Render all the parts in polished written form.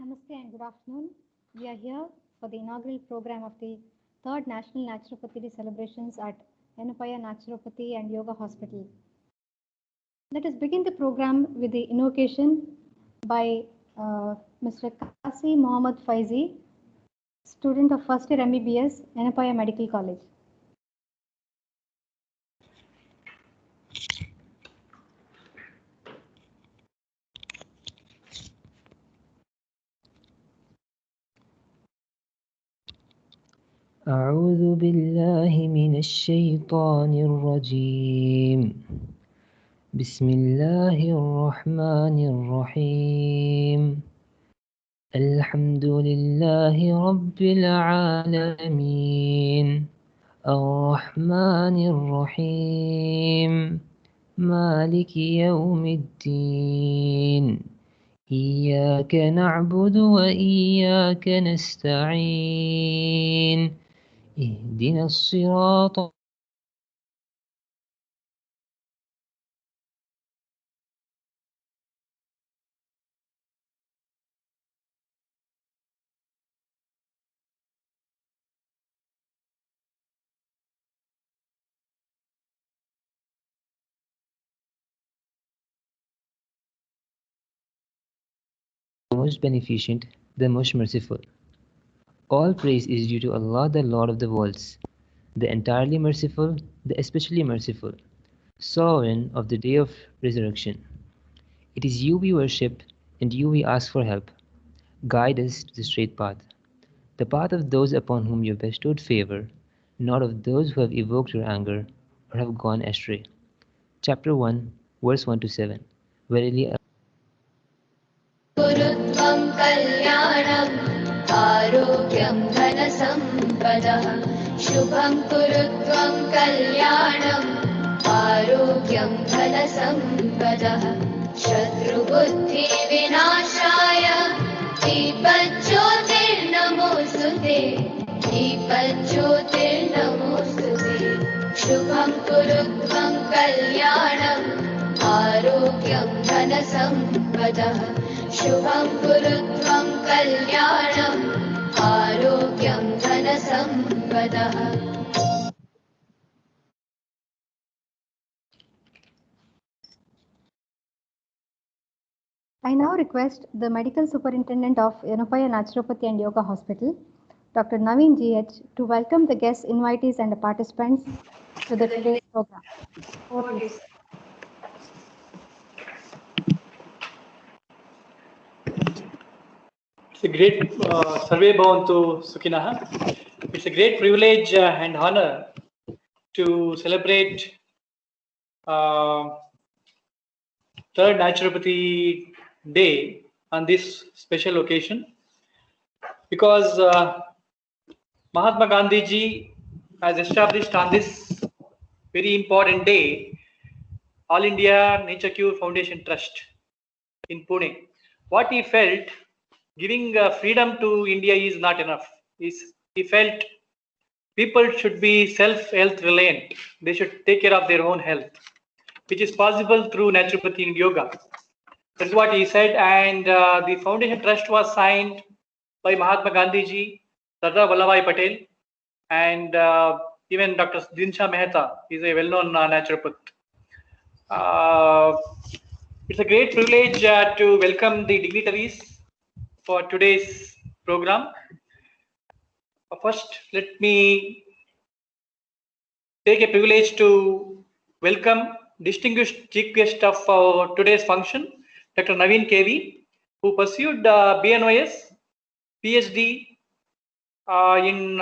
Namaste and good afternoon. We are here for the inaugural program of the 3rd National Naturopathy Day celebrations at Yanupaya Naturopathy and Yoga Hospital. Let us begin the program with the invocation by Mr. Kasi Mohammad Faizi, student of first year MBBS, Yanupaya Medical College. أعوذ بالله من الشيطان الرجيم. بسم الله الرحمن الرحيم. الحمد لله رب العالمين الرحمن الرحيم مالك يوم الدين إياك نعبد وإياك نستعين اهدنا الصراط the most beneficent, the most merciful. All praise is due to Allah, the Lord of the worlds, the entirely merciful, the especially merciful, sovereign of the day of resurrection. It is you we worship, and you we ask for help. Guide us to the straight path, the path of those upon whom you have bestowed favor, not of those who have evoked your anger or have gone astray. Chapter 1, verse 1 to 7. Verily, गुरुत्वं कल्याणम् आरोग्यं धनसम्पदः शुभं कुरुत्वं कल्याणम् आरोग्यं धनसम्पदः शत्रुबुद्धिविनाशाय दीपज्योतिर्नमोऽस्तुते दीपज्योतिर्नमोऽस्तुते शुभं कुरुत्वं कल्याणम् आरोग्यं धनसम्पदः शुभं कुरुत्वं कल्याणम् आरोग्यं धनसम्पदः I now request the Medical Superintendent of Yanupaya Naturopathy and Yoga Hospital, Dr. Naveen GH, to welcome the guests, invitees, and the participants to the today's program. Over to you. It's a great Sarve Bhavantu Sukhinaha. It's a great privilege and honor to celebrate Third Naturopathy Day on this special occasion, because Mahatma Gandhi ji has established on this very important day All India Nature Cure Foundation Trust in Pune. What he felt, giving freedom to India is not enough. He felt people should be self-health reliant. They should take care of their own health, which is possible through naturopathy and yoga. That's what he said. And the foundation trust was signed by Mahatma Gandhi ji, Sardar Vallabhbhai Patel, and even Dr. Dinsha Mehta is a well-known naturopath. It's a great privilege to welcome the dignitaries for today's program. First, let me take a privilege to welcome distinguished chief guest of today's function, Dr. Naveen KV, who pursued BNYS, PhD in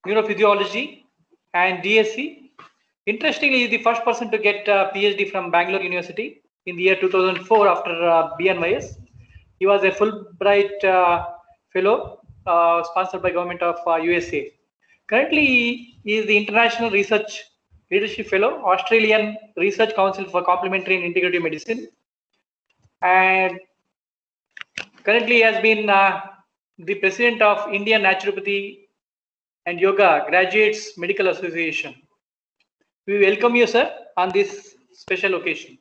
neurophysiology and DSc. Interestingly, he is the first person to get a PhD from Bangalore University in the year 2004 after BNYS. He was a Fulbright fellow sponsored by government of USA. Currently, he is the International Research Leadership Fellow, Australian Research Council for Complementary and Integrative Medicine, and currently he has been the president of Indian Naturopathy and Yoga Graduates Medical Association. We welcome you, sir, on this special occasion.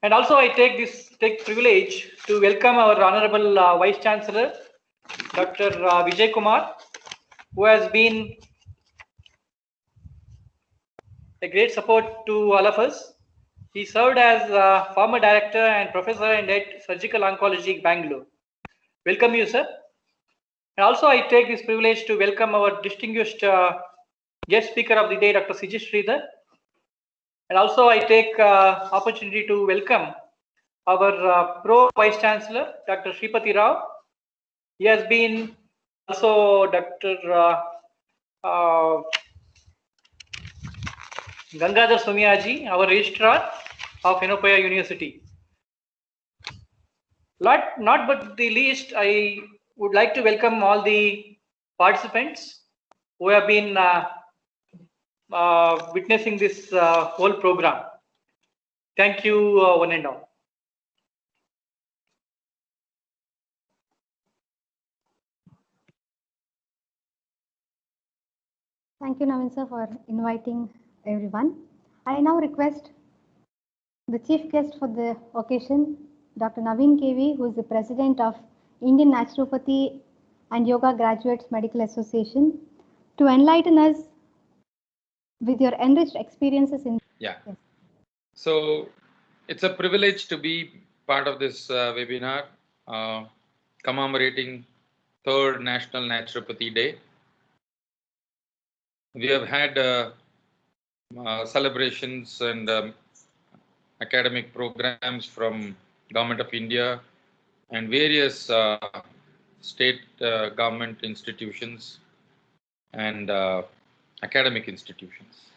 And also I take privilege to welcome our Honorable Vice Chancellor, Dr. Vijay Kumar, who has been a great support to all of us. He served as former director and professor and at Surgical Oncology, Bangalore. Welcome you, sir. And also I take this privilege to welcome our distinguished guest speaker of the day, Dr. Sijish Sridhar. And also I take opportunity to welcome our Pro Vice Chancellor, Dr. Shripati Rao. He has been also Dr. Gangadhar Somiyaji, our Registrar of Enopoya University. Not but the least, I would like to welcome all the participants who have been witnessing this whole program. Thank you, one and all. Thank you, Navin sir, for inviting everyone. I now request the chief guest for the occasion, Dr. Naveen KV, who is the president of Indian Naturopathy and Yoga Graduates Medical Association, to enlighten us with your enriched experiences in. Yeah. So it's a privilege to be part of this webinar commemorating 3rd National Naturopathy Day. We have had celebrations and academic programs from Government of India and various state government institutions and academic institutions.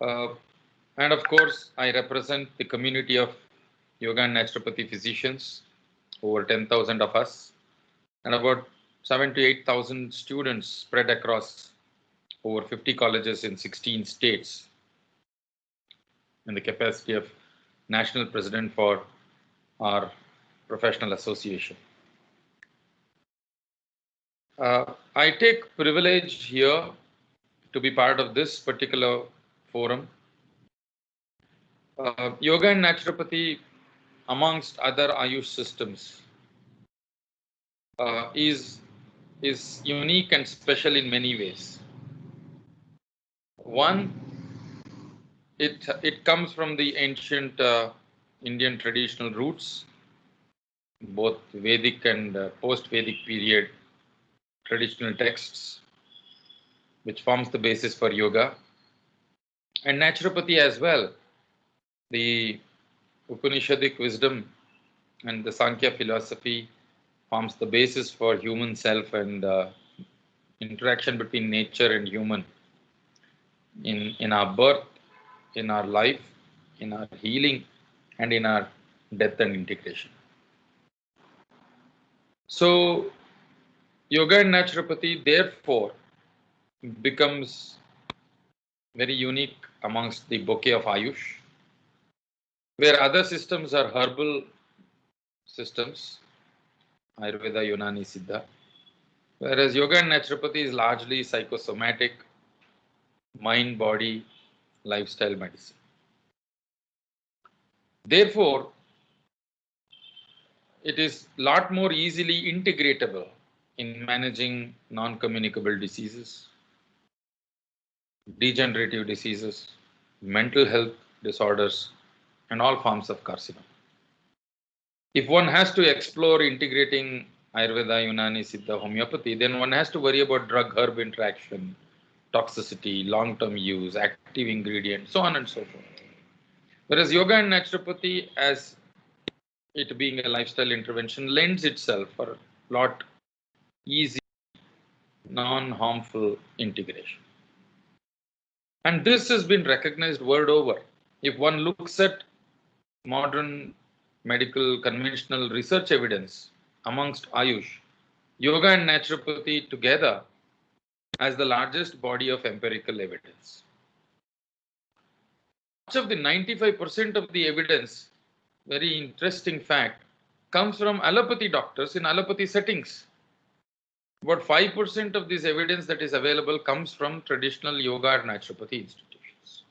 And of course, I represent the community of yoga and naturopathy physicians, over 10,000 of us, and about 7,000 to 8,000 students spread across over 50 colleges in 16 states, in the capacity of national president for our professional association. I take privilege here to be part of this particular forum. Yoga and naturopathy, amongst other Ayush systems, is unique and special in many ways. One, it comes from the ancient Indian traditional roots, both Vedic and post-Vedic period traditional texts, which forms the basis for yoga, and naturopathy as well. The Upanishadic wisdom and the Sankhya philosophy forms the basis for human self and interaction between nature and human in our birth, in our life, in our healing, and in our death and integration. So, yoga and naturopathy, therefore, becomes very unique amongst the bouquet of Ayush, where other systems are herbal systems, Ayurveda, Unani, Siddha, whereas yoga and naturopathy is largely psychosomatic, mind, body, lifestyle medicine. Therefore, it is a lot more easily integratable in managing non-communicable diseases, degenerative diseases, mental health disorders, and all forms of carcinoma. If one has to explore integrating Ayurveda, Unani, Siddha, homeopathy, then one has to worry about drug-herb interaction, toxicity, long-term use, active ingredients, so on and so forth. Whereas yoga and naturopathy, as it being a lifestyle intervention, lends itself for a lot easy, non-harmful integration. And this has been recognized world over. If one looks at modern medical conventional research evidence amongst Ayush, yoga and naturopathy together as the largest body of empirical evidence. Much of the 95% of the evidence, very interesting fact, comes from allopathy doctors in allopathy settings. About 5% of this evidence that is available comes from traditional yoga or naturopathy institutions.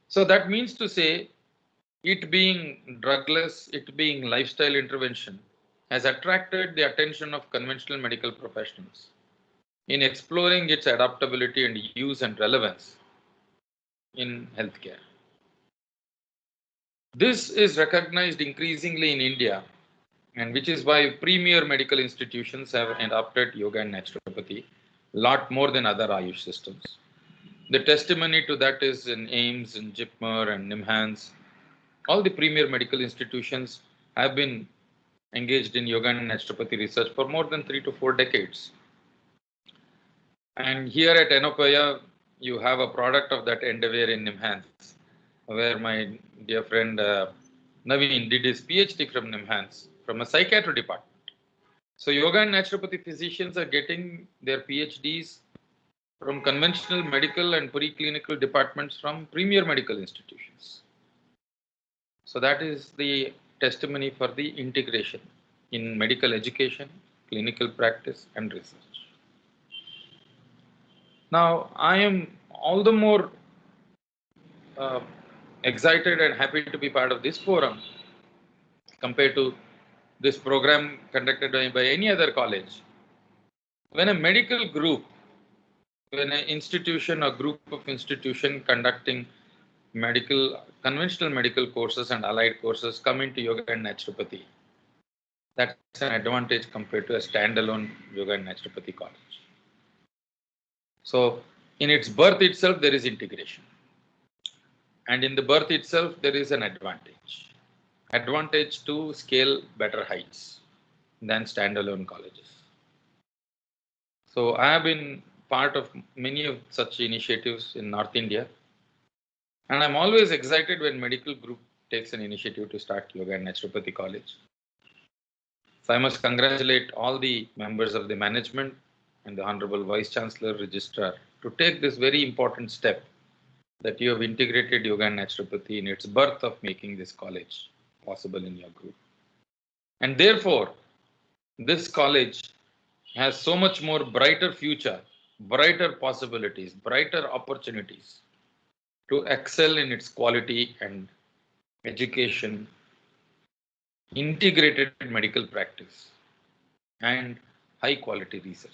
So that means to say, it being drugless, it being lifestyle intervention, has attracted the attention of conventional medical professionals in exploring its adaptability and use and relevance in healthcare. This is recognized increasingly in India, and which is why premier medical institutions have adopted yoga and naturopathy a lot more than other Ayush systems. The testimony to that is in AIIMS and JIPMER and NIMHANS. All the premier medical institutions have been engaged in yoga and naturopathy research for more than 3 to 4 decades. And here at Enopoya, you have a product of that endeavor in NIMHANS, where my dear friend Naveen did his PhD from NIMHANS, from a psychiatry department. So yoga and naturopathy physicians are getting their PhDs from conventional medical and preclinical departments from premier medical institutions. So that is the testimony for the integration in medical education, clinical practice, and research. Now, I am all the more excited and happy to be part of this forum compared to this program conducted by any other college. When a medical group, when an institution or group of institution conducting conventional medical courses and allied courses come into yoga and naturopathy, that's an advantage compared to a standalone yoga and naturopathy college. So in its birth itself, there is integration. And in the birth itself, there is an advantage. Advantage to scale better heights than standalone colleges. So I have been part of many of such initiatives in North India. And I'm always excited when medical group takes an initiative to start yoga and naturopathy college. So I must congratulate all the members of the management and the Honorable Vice Chancellor, Registrar, to take this very important step that you have integrated yoga and naturopathy in its birth of making this college possible in your group. And therefore, this college has so much more brighter future, brighter possibilities, brighter opportunities to excel in its quality and education, integrated medical practice, and high quality research.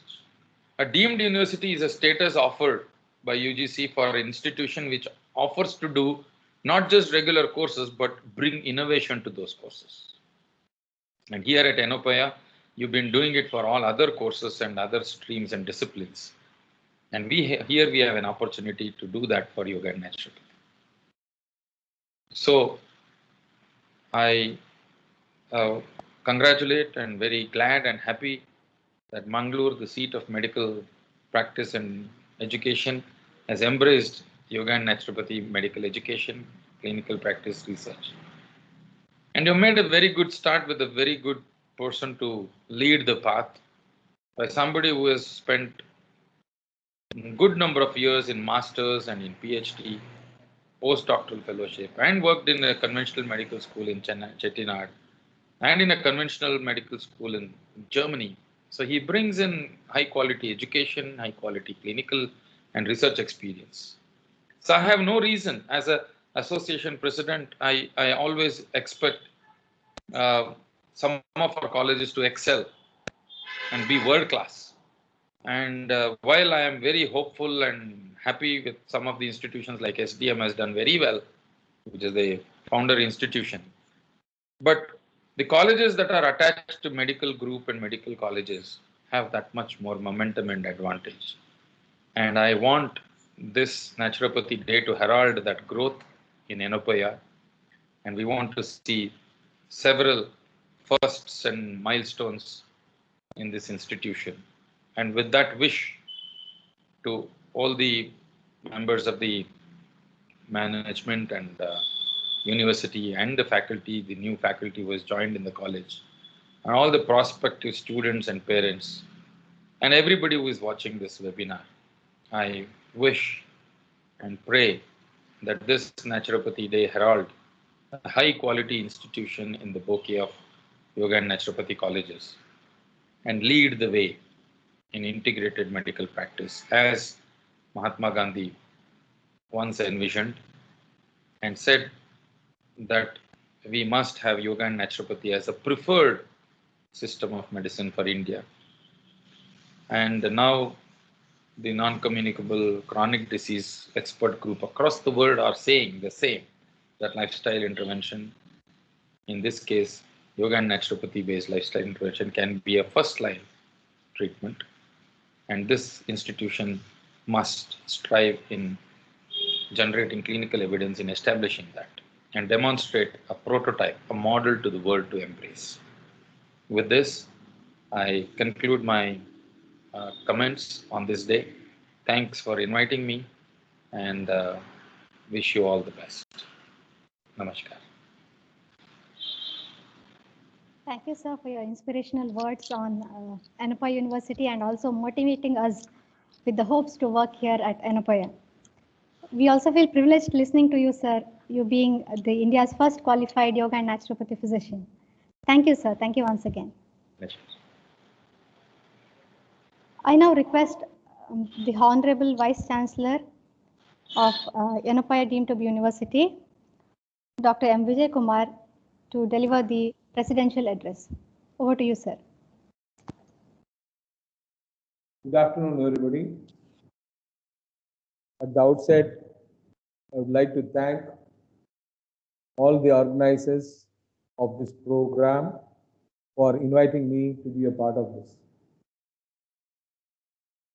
A deemed university is a status offered by UGC for an institution which offers to do not just regular courses, but bring innovation to those courses. And here at Enopoya, you've been doing it for all other courses and other streams and disciplines. And here we have an opportunity to do that for yoga and naturopathy. So I congratulate and very glad and happy that Mangalore, the seat of medical practice and education, has embraced yoga and naturopathy medical education, clinical practice research. And you made a very good start with a very good person to lead the path, by somebody who has spent a good number of years in masters and in PhD, postdoctoral fellowship, and worked in a conventional medical school in Chettinad and in a conventional medical school in Germany. So he brings in high quality education, high quality clinical and research experience. So I have no reason, as an association president, I always expect some of our colleges to excel and be world class. And while I am very hopeful and happy with some of the institutions like SDM has done very well, which is the founder institution, but the colleges that are attached to medical group and medical colleges have that much more momentum and advantage. And I want this Naturopathy Day to herald that growth in Enopoya. And we want to see several firsts and milestones in this institution. And with that wish to all the members of the management and university and the faculty, the new faculty who has joined in the college, and all the prospective students and parents, and everybody who is watching this webinar, I wish and pray that this Naturopathy Day herald a high quality institution in the bouquet of yoga and naturopathy colleges and lead the way in integrated medical practice as Mahatma Gandhi once envisioned and said that we must have yoga and naturopathy as a preferred system of medicine for India. And now the non-communicable chronic disease expert group across the world are saying the same, that lifestyle intervention, in this case, yoga and naturopathy based lifestyle intervention, can be a first line treatment. And this institution must strive in generating clinical evidence in establishing that and demonstrate a prototype, a model to the world to embrace. With this, I conclude my comments on this day. Thanks for inviting me and wish you all the best. Namaskar. Thank you, sir, for your inspirational words on Annapaya University and also motivating us with the hopes to work here at Annapaya. We also feel privileged listening to you, sir, you being the India's first qualified yoga and naturopathy physician. Thank you, sir. Thank you once again. Pleasure. I now request the Honorable Vice Chancellor of Annapaya Deemed to be University, Dr. M. Vijay Kumar, to deliver the presidential address. Over to you, sir. Good afternoon, everybody. At the outset, I would like to thank all the organizers of this program for inviting me to be a part of this.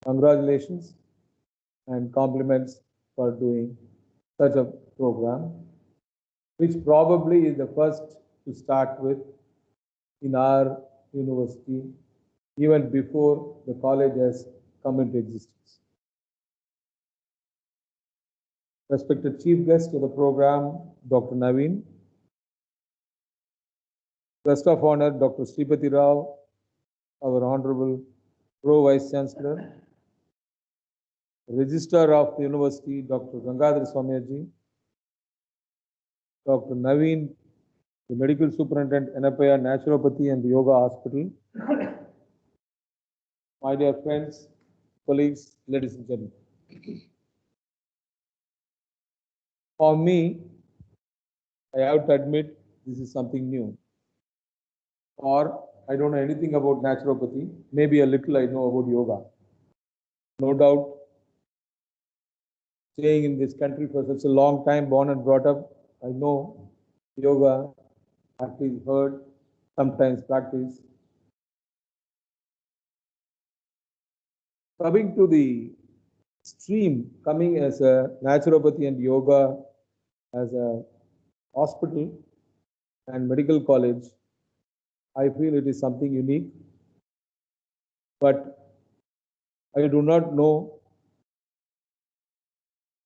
Congratulations and compliments for doing such a program, which probably is the first to start with in our university, even before the college has come into existence. Respected Chief Guest of the program, Dr. Naveen. Guest of Honor, Dr. Sripati Rao, our Honorable Pro Vice Chancellor. Registrar of the University, Dr. Gangadhar Swamyaji. Dr. Naveen, the Medical Superintendent, Annapaya Naturopathy and Yoga Hospital. My dear friends, colleagues, ladies and gentlemen. For me, I have to admit this is something new. Or I don't know anything about naturopathy. Maybe a little I know about yoga. No doubt, staying in this country for such a long time, born and brought up, I know yoga, at least heard, sometimes practice. Coming to the stream, coming as a naturopathy and yoga as a hospital and medical college, I feel it is something unique. But I do not know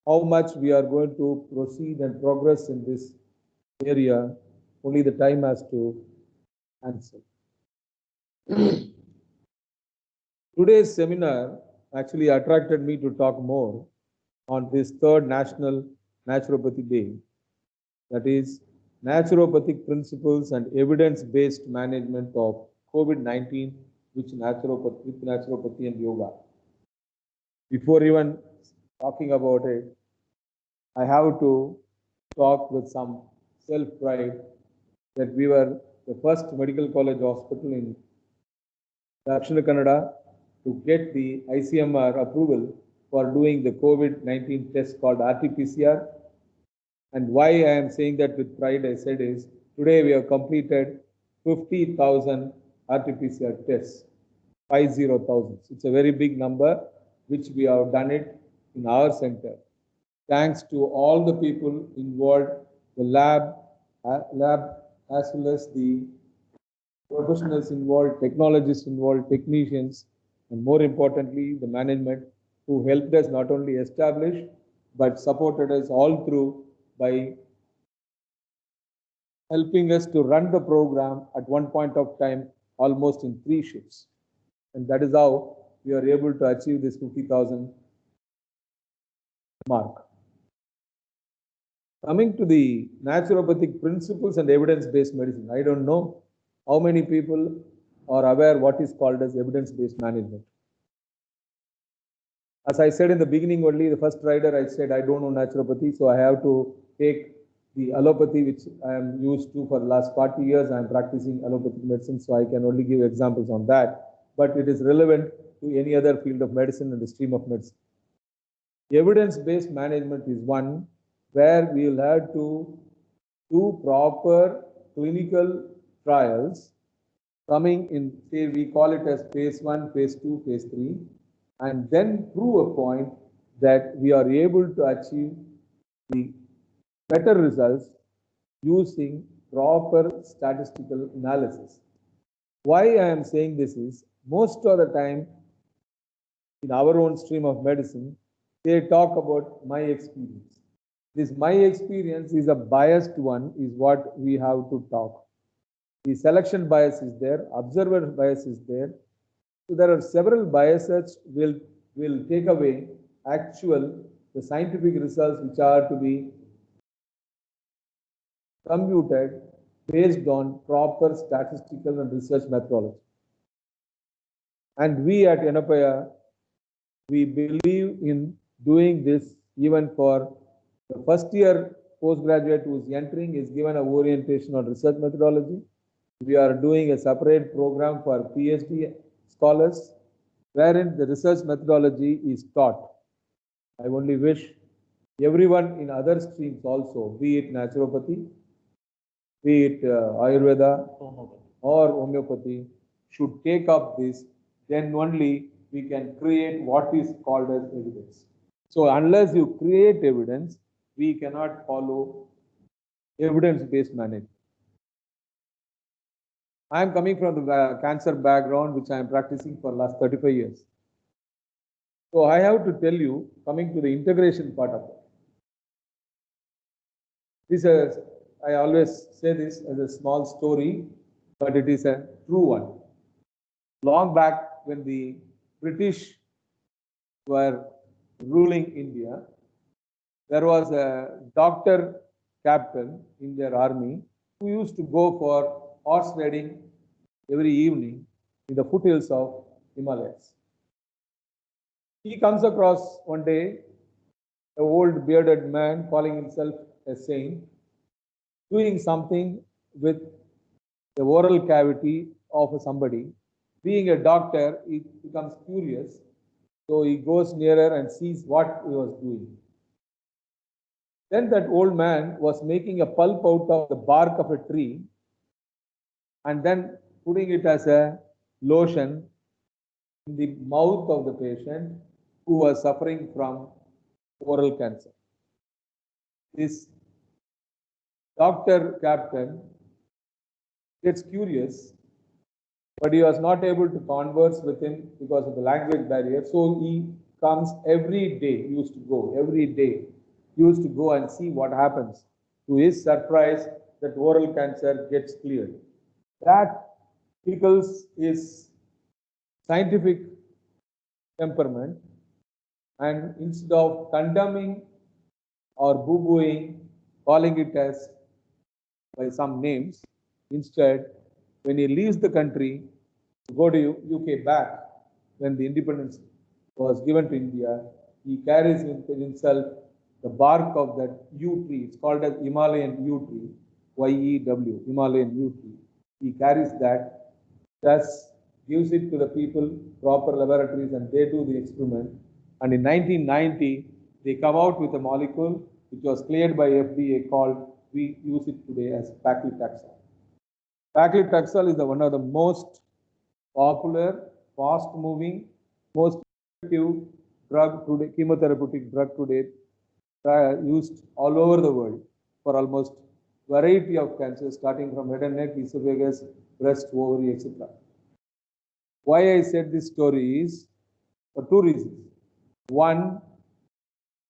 how much we are going to proceed and progress in this area. Only the time has to answer. Today's seminar actually attracted me to talk more on this third National Naturopathy Day, that is naturopathic principles and evidence-based management of COVID-19 with naturopathy and yoga. Before even talking about it, I have to talk with some self-pride that we were the first medical college hospital in Dakshina Kannada to get the ICMR approval for doing the COVID-19 test called RT-PCR. And why I am saying that with pride, I said is, today we have completed 50,000 RT-PCR tests, 50,000. It's a very big number, which we have done it in our center. Thanks to all the people involved, the lab as well as the professionals involved, technologists involved, technicians, and more importantly, the management who helped us not only establish, but supported us all through by helping us to run the program at one point of time, almost in 3 shifts. And that is how we are able to achieve this 50,000 mark. Coming to the naturopathic principles and evidence-based medicine, I don't know how many people are aware what is called as evidence-based management. As I said in the beginning only, the first rider, I said I don't know naturopathy, so I have to take the allopathy which I am used to for the last 40 years. I am practicing allopathic medicine, so I can only give examples on that. But it is relevant to any other field of medicine and the stream of medicine. Evidence-based management is one where we will have to do proper clinical trials coming in, say, we call it as phase 1, phase 2, phase 3, and then prove a point that we are able to achieve the better results using proper statistical analysis. Why I am saying this is, most of the time in our own stream of medicine, they talk about my experience. This my experience is a biased one, is what we have to talk. The selection bias is there, observer bias is there. So there are several biases will take away the scientific results which are to be computed based on proper statistical and research methodology. And we at Yanapaya, we believe in doing this even for the first year postgraduate who is entering is given an orientation on research methodology. We are doing a separate program for PhD scholars wherein the research methodology is taught. I only wish everyone in other streams also, be it naturopathy, be it Ayurveda or homeopathy, should take up this. Then only we can create what is called as evidence. So unless you create evidence, we cannot follow evidence-based management. I am coming from the cancer background, which I am practicing for the last 35 years. So I have to tell you, coming to the integration part of it. This is, I always say this as a small story, but it is a true one. Long back when the British were ruling India, there was a doctor captain in their army who used to go for horse riding every evening in the foothills of Himalayas. He comes across one day an old bearded man calling himself a saint, doing something with the oral cavity of somebody. Being a doctor, he becomes curious, so he goes nearer and sees what he was doing. Then that old man was making a pulp out of the bark of a tree and then putting it as a lotion in the mouth of the patient who was suffering from oral cancer. This doctor captain gets curious, but he was not able to converse with him because of the language barrier. So he comes every day, used to go and see what happens. To his surprise, that oral cancer gets cleared. That tickles his scientific temperament, and instead of condemning or boo-booing, calling it as by some names, instead, when he leaves the country to go to UK back, when the independence was given to India, he carries within himself the bark of that yew tree. It's called as Himalayan yew tree, Y-E-W, Himalayan yew tree. He carries that, thus gives it to the people, proper laboratories, and they do the experiment. And in 1990, they come out with a molecule which was cleared by FDA called, we use it today as paclitaxel. Paclitaxel is one of the most popular, fast-moving, most effective drug today, chemotherapeutic drug today, used all over the world for almost variety of cancers, starting from head and neck, esophagus, breast, ovary, etc. Why I said this story is for two reasons. One,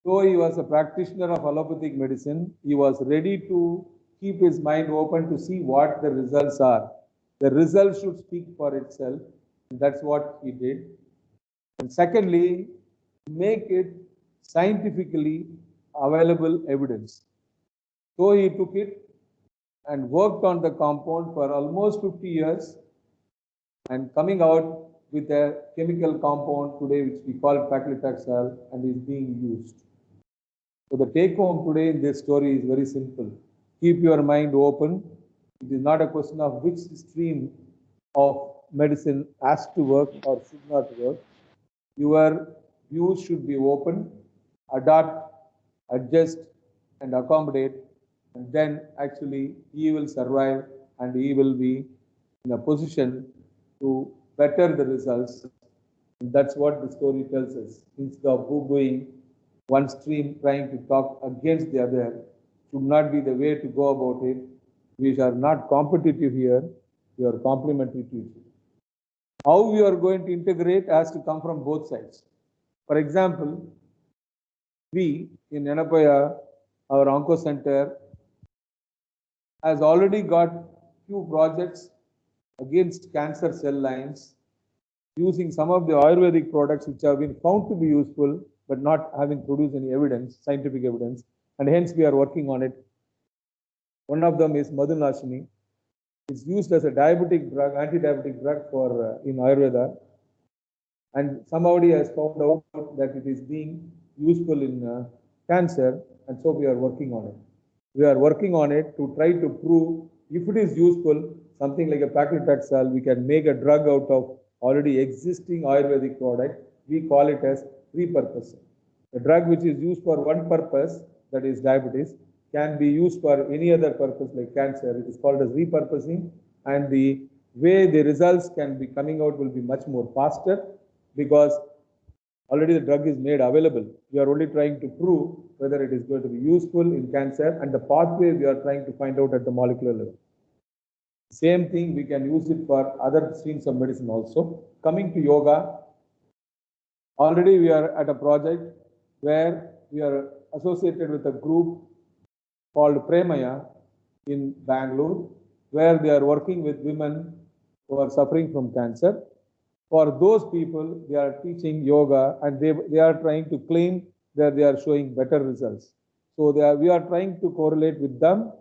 though he was a practitioner of allopathic medicine, he was ready to keep his mind open to see what the results are. The result should speak for itself, and that's what he did. And secondly, make it scientifically available evidence. So he took it and worked on the compound for almost 50 years and coming out with a chemical compound today which we call paclitaxel and is being used. So the take home today in this story is very simple. keep your mind open. It is not a question of which stream of medicine has to work or should not work. Your views should be open, adapt, adjust, and accommodate, and then actually he will survive and he will be in a position to better the results. And that's what the story tells us. Instead of boo-booing one stream trying to talk against the other, should not be the way to go about it. We are not competitive here, we are complementary to each other. How we are going to integrate has to come from both sides. For example, we in Yanapaya, our Onco Center has already got few projects against cancer cell lines using some of the Ayurvedic products which have been found to be useful but not having produced any evidence, scientific evidence, and hence we are working on it. One of them is Madhunashini. It's used as a diabetic drug, anti-diabetic drug for in Ayurveda, and somebody has found out that it is being useful in cancer, and so we are working on it. We are working on it to try to prove if it is useful, something like a paclitaxel, we can make a drug out of already existing Ayurvedic product. We call it as repurposing. A drug which is used for one purpose, that is diabetes, can be used for any other purpose like cancer. It is called as repurposing, and the way the results can be coming out will be much more faster because already the drug is made available. We are only trying to prove whether it is going to be useful in cancer, and the pathway we are trying to find out at the molecular level. Same thing, we can use it for other streams of medicine also. Coming to yoga, already we are at a project where we are associated with a group called Premaya in Bangalore, where they are working with women who are suffering from cancer. For those people, they are teaching yoga, and they are trying to claim that they are showing better results. So we are trying to correlate with them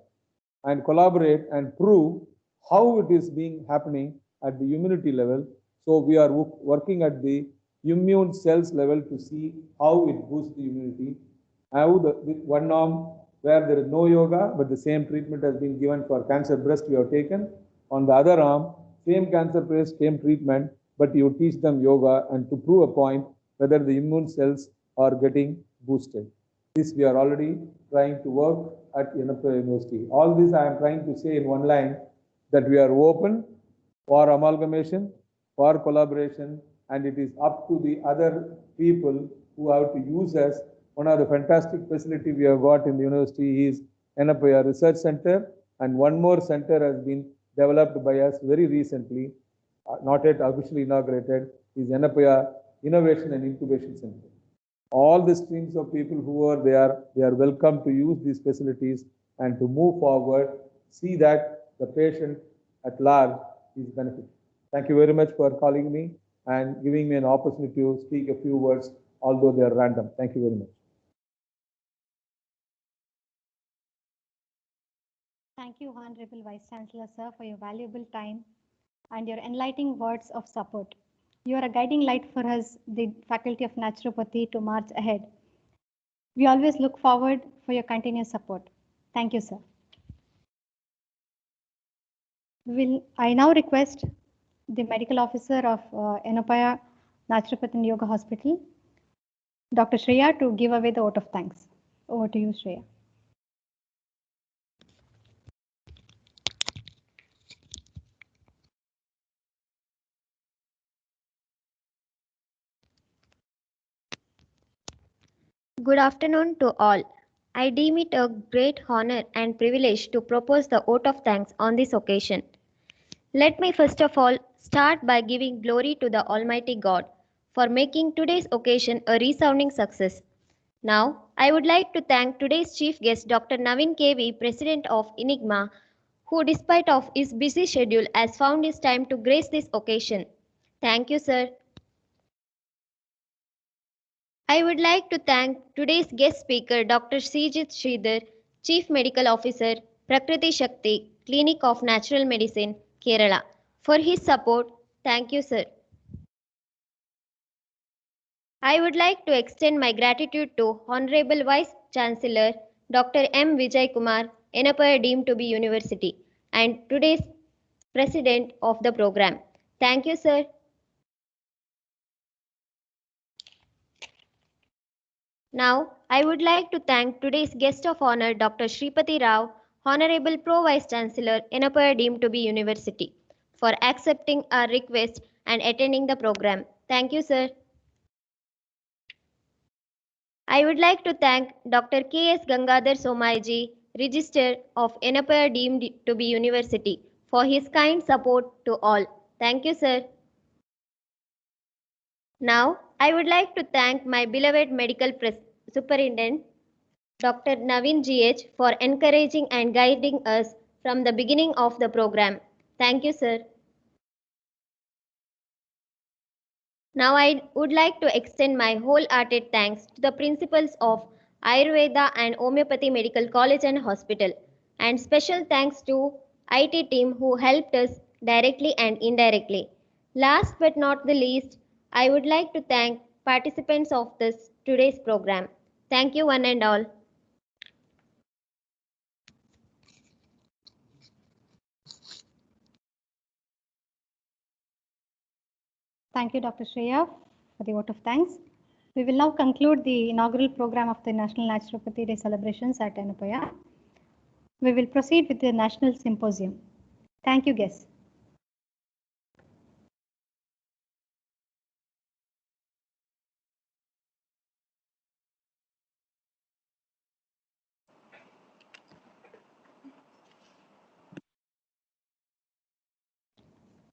and collaborate and prove how it is being happening at the immunity level. So we are working at the immune cells level to see how it boosts the immunity. How one arm where there is no yoga, but the same treatment has been given for cancer breast we have taken. On the other arm, same cancer breast, same treatment, but you teach them yoga and to prove a point whether the immune cells are getting boosted. This we are already trying to work at Yanapaya University. All this I am trying to say in one line, that we are open for amalgamation, for collaboration, and it is up to the other people who have to use us. One of the fantastic facilities we have got in the university is Yanapaya Research Center, and one more center has been developed by us very recently, not yet officially inaugurated, is Yanapaya Innovation and Incubation Center. All the streams of people who are there, they are welcome to use these facilities and to move forward, see that the patient at large is benefited. Thank you very much for calling me and giving me an opportunity to speak a few words, although they are random. Thank you very much. Thank you, Honorable Vice Chancellor, sir, for your valuable time and your enlightening words of support. You are a guiding light for us, the Faculty of Naturopathy, to march ahead. We always look forward for your continuous support. Thank you, sir. I now request the Medical Officer of Yanapaya Naturopathy and Yoga Hospital, Dr. Shreya, to give away the vote of thanks. Over to you, Shreya. Good afternoon to all. I deem it a great honor and privilege to propose the vote of thanks on this occasion. Let me first of all start by giving glory to the Almighty God for making today's occasion a resounding success. Now, I would like to thank today's chief guest, Dr. Naveen KV, President of Enigma, who despite of his busy schedule has found his time to grace this occasion. Thank you, sir. I would like to thank today's guest speaker, Dr. Srijit Sridhar, Chief Medical Officer, Prakriti Shakti, Clinic of Natural Medicine, Kerala, for his support. Thank you, sir. I would like to extend my gratitude to Honorable Vice Chancellor, Dr. M. Vijay Kumar, Enapaya deemed to be university, and today's president of the program. Thank you, sir. Now, I would like to thank today's guest of honor, Dr. Shripati Rao, Honorable Pro Vice Chancellor, Enapaya deemed to be university, for accepting our request and attending the program. Thank you, sir. I would like to thank Dr. K.S. Gangadhar Somaiji, Register of Enapaya deemed to be university, for his kind support to all. Thank you, sir. Now, I would like to thank my beloved medical superintendent, Dr. Naveen GH, for encouraging and guiding us from the beginning of the program. Thank you, sir. Now, I would like to extend my wholehearted thanks to the principals of Ayurveda and Homeopathy Medical College and Hospital, and special thanks to IT team who helped us directly and indirectly. Last but not the least, I would like to thank participants of this today's program. Thank you one and all. Thank you, Dr. Shreya, for the vote of thanks. We will now conclude the inaugural program of the National Naturopathy Day celebrations at Enapaya. We will proceed with the National Symposium. Thank you, guests.